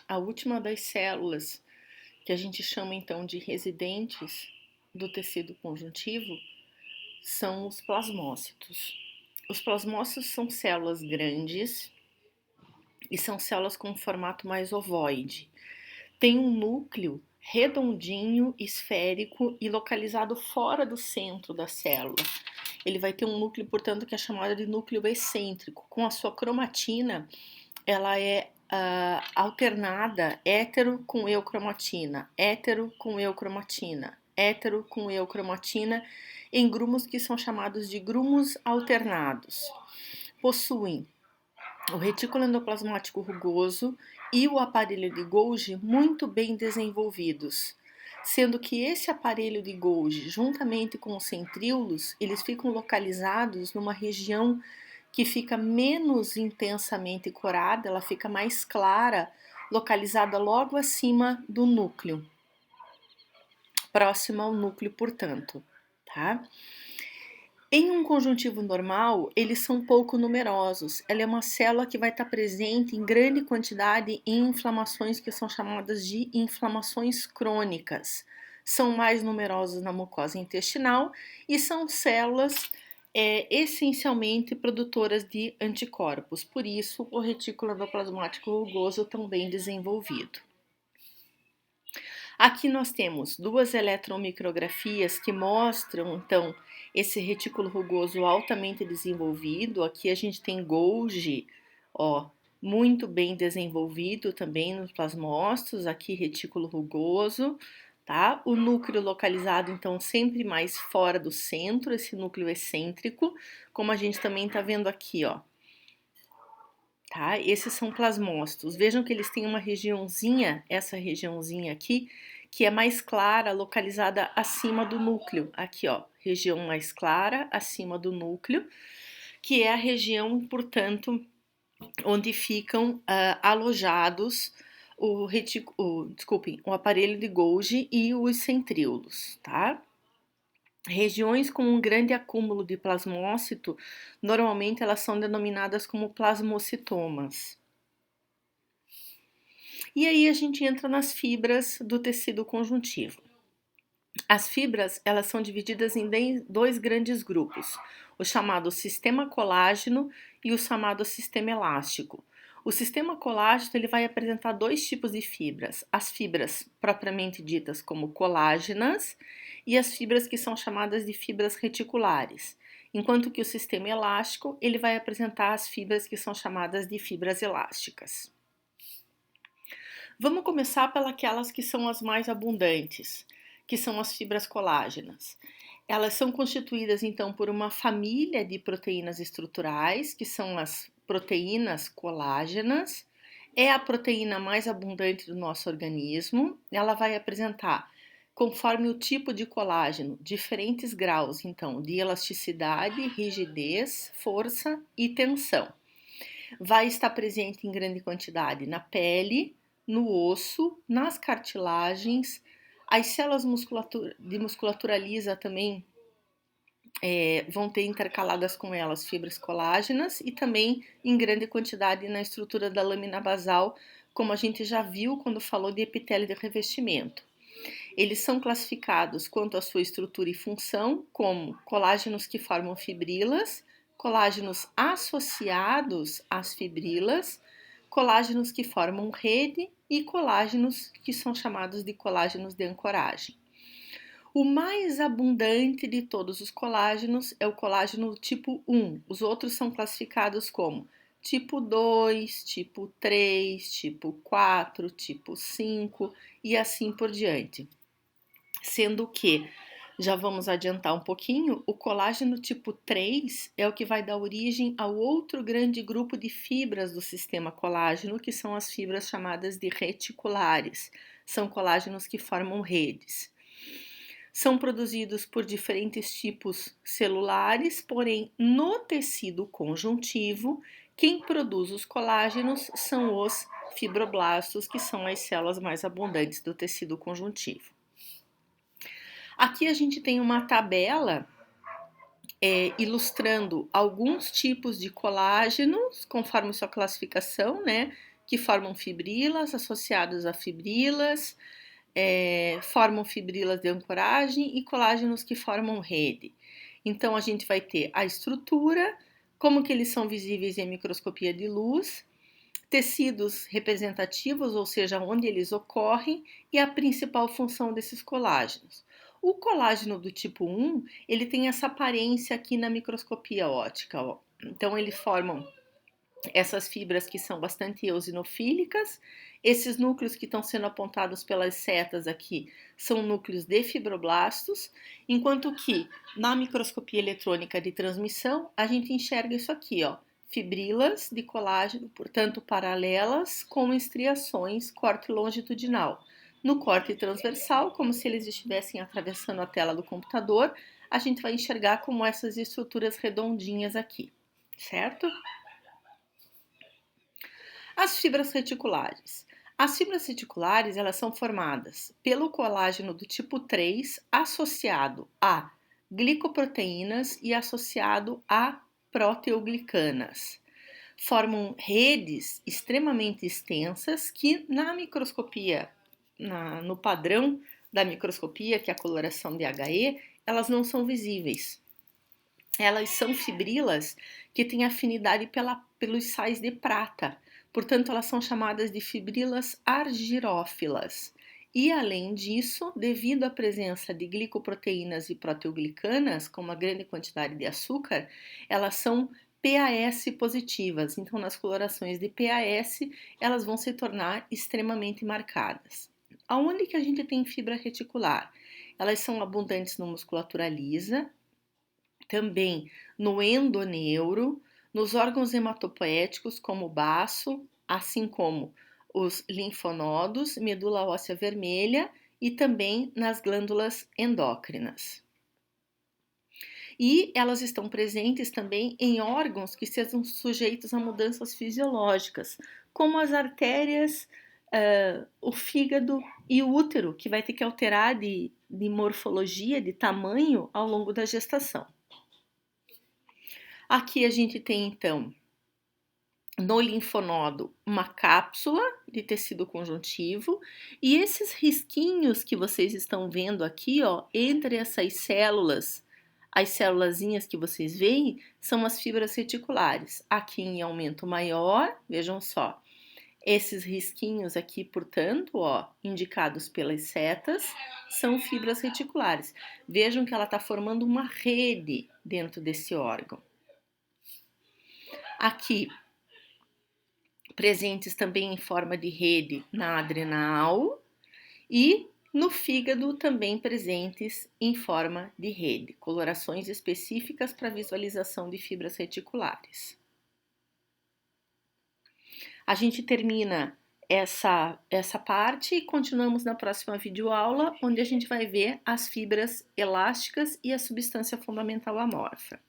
A última das células, que a gente chama então de residentes do tecido conjuntivo, são os plasmócitos. Os plasmócitos são células grandes e são células com um formato mais ovoide. Tem um núcleo redondinho, esférico e localizado fora do centro da célula. Ele vai ter um núcleo, portanto, que é chamado de núcleo excêntrico. Com a sua cromatina, ela é alternada, hétero com eucromatina, hétero com eucromatina, hétero com eucromatina, em grumos que são chamados de grumos alternados. Possuem o retículo endoplasmático rugoso e o aparelho de Golgi muito bem desenvolvidos, sendo que esse aparelho de Golgi, juntamente com os centríolos, eles ficam localizados numa região que fica menos intensamente corada, ela fica mais clara, localizada logo acima do núcleo, próxima ao núcleo, portanto, tá? Em um conjuntivo normal, eles são pouco numerosos. Ela é uma célula que vai estar presente em grande quantidade em inflamações que são chamadas de inflamações crônicas. São mais numerosos na mucosa intestinal e são células essencialmente produtoras de anticorpos. Por isso, o retículo endoplasmático rugoso tão bem desenvolvido. Aqui nós temos duas eletromicrografias que mostram, então, esse retículo rugoso altamente desenvolvido. Aqui a gente tem Golgi, ó, muito bem desenvolvido também nos plasmócitos, aqui retículo rugoso, tá? O núcleo localizado, então, sempre mais fora do centro, esse núcleo excêntrico, como a gente também tá vendo aqui, ó. Tá? Esses são plasmócitos. Vejam que eles têm uma regiãozinha, essa regiãozinha aqui, que é mais clara, localizada acima do núcleo. Aqui, ó, região mais clara, acima do núcleo, que é a região, portanto, onde ficam alojados o aparelho de Golgi e os centríolos, tá? Regiões com um grande acúmulo de plasmócito, normalmente elas são denominadas como plasmocitomas. E aí a gente entra nas fibras do tecido conjuntivo. As fibras, elas são divididas em dois grandes grupos, o chamado sistema colágeno e o chamado sistema elástico. O sistema colágeno ele vai apresentar dois tipos de fibras, as fibras propriamente ditas como colágenas e as fibras que são chamadas de fibras reticulares, enquanto que o sistema elástico ele vai apresentar as fibras que são chamadas de fibras elásticas. Vamos começar pelas que são as mais abundantes, que são as fibras colágenas. Elas são constituídas, então, por uma família de proteínas estruturais, que são as proteínas colágenas. É a proteína mais abundante do nosso organismo. Ela vai apresentar, conforme o tipo de colágeno, diferentes graus, então, de elasticidade, rigidez, força e tensão. Vai estar presente em grande quantidade na pele, no osso, nas cartilagens. As células de musculatura lisa também vão ter intercaladas com elas fibras colágenas e também em grande quantidade na estrutura da lâmina basal, como a gente já viu quando falou de epitélio de revestimento. Eles são classificados quanto à sua estrutura e função como colágenos que formam fibrilas, colágenos associados às fibrilas, colágenos que formam rede e colágenos que são chamados de colágenos de ancoragem. O mais abundante de todos os colágenos é o colágeno tipo 1. Os outros são classificados como tipo 2, tipo 3, tipo 4, tipo 5 e assim por diante. Sendo que, já vamos adiantar um pouquinho, o colágeno tipo 3 é o que vai dar origem ao outro grande grupo de fibras do sistema colágeno, que são as fibras chamadas de reticulares. São colágenos que formam redes. São produzidos por diferentes tipos celulares, porém, no tecido conjuntivo, quem produz os colágenos são os fibroblastos, que são as células mais abundantes do tecido conjuntivo. Aqui a gente tem uma tabela ilustrando alguns tipos de colágenos, conforme sua classificação, né? que formam fibrilas associados a fibrilas, formam fibrilas de ancoragem e colágenos que formam rede. Então, a gente vai ter a estrutura, como que eles são visíveis em microscopia de luz, tecidos representativos, ou seja, onde eles ocorrem, e a principal função desses colágenos. O colágeno do tipo 1, ele tem essa aparência aqui na microscopia óptica, ó. Então, eles formam essas fibras que são bastante eosinofílicas. Esses núcleos que estão sendo apontados pelas setas aqui são núcleos de fibroblastos, enquanto que na microscopia eletrônica de transmissão a gente enxerga isso aqui, ó, fibrilas de colágeno, portanto paralelas com estriações corte longitudinal. No corte transversal, como se eles estivessem atravessando a tela do computador, a gente vai enxergar como essas estruturas redondinhas aqui, certo? As fibras reticulares. As fibras reticulares, elas são formadas pelo colágeno do tipo 3 associado a glicoproteínas e associado a proteoglicanas. Formam redes extremamente extensas que na microscopia, no padrão da microscopia, que é a coloração de HE, elas não são visíveis. Elas são fibrilas que têm afinidade pelos sais de prata. Portanto, elas são chamadas de fibrilas argirófilas. E, além disso, devido à presença de glicoproteínas e proteoglicanas, com uma grande quantidade de açúcar, elas são PAS positivas. Então, nas colorações de PAS, elas vão se tornar extremamente marcadas. Aonde que a gente tem fibra reticular? Elas são abundantes na musculatura lisa, também no endoneuro, nos órgãos hematopoéticos, como o baço, assim como os linfonodos, medula óssea vermelha e também nas glândulas endócrinas. E elas estão presentes também em órgãos que sejam sujeitos a mudanças fisiológicas, como as artérias, o fígado e o útero, que vai ter que alterar de morfologia, de tamanho ao longo da gestação. Aqui a gente tem, então, no linfonodo, uma cápsula de tecido conjuntivo e esses risquinhos que vocês estão vendo aqui, ó, entre essas células, as célulazinhas que vocês veem, são as fibras reticulares. Aqui em aumento maior, vejam só, esses risquinhos aqui, portanto, ó, indicados pelas setas, são fibras reticulares. Vejam que ela está formando uma rede dentro desse órgão. Aqui, presentes também em forma de rede na adrenal e no fígado também presentes em forma de rede, colorações específicas para visualização de fibras reticulares. A gente termina essa parte e continuamos na próxima videoaula, onde a gente vai ver as fibras elásticas e a substância fundamental amorfa.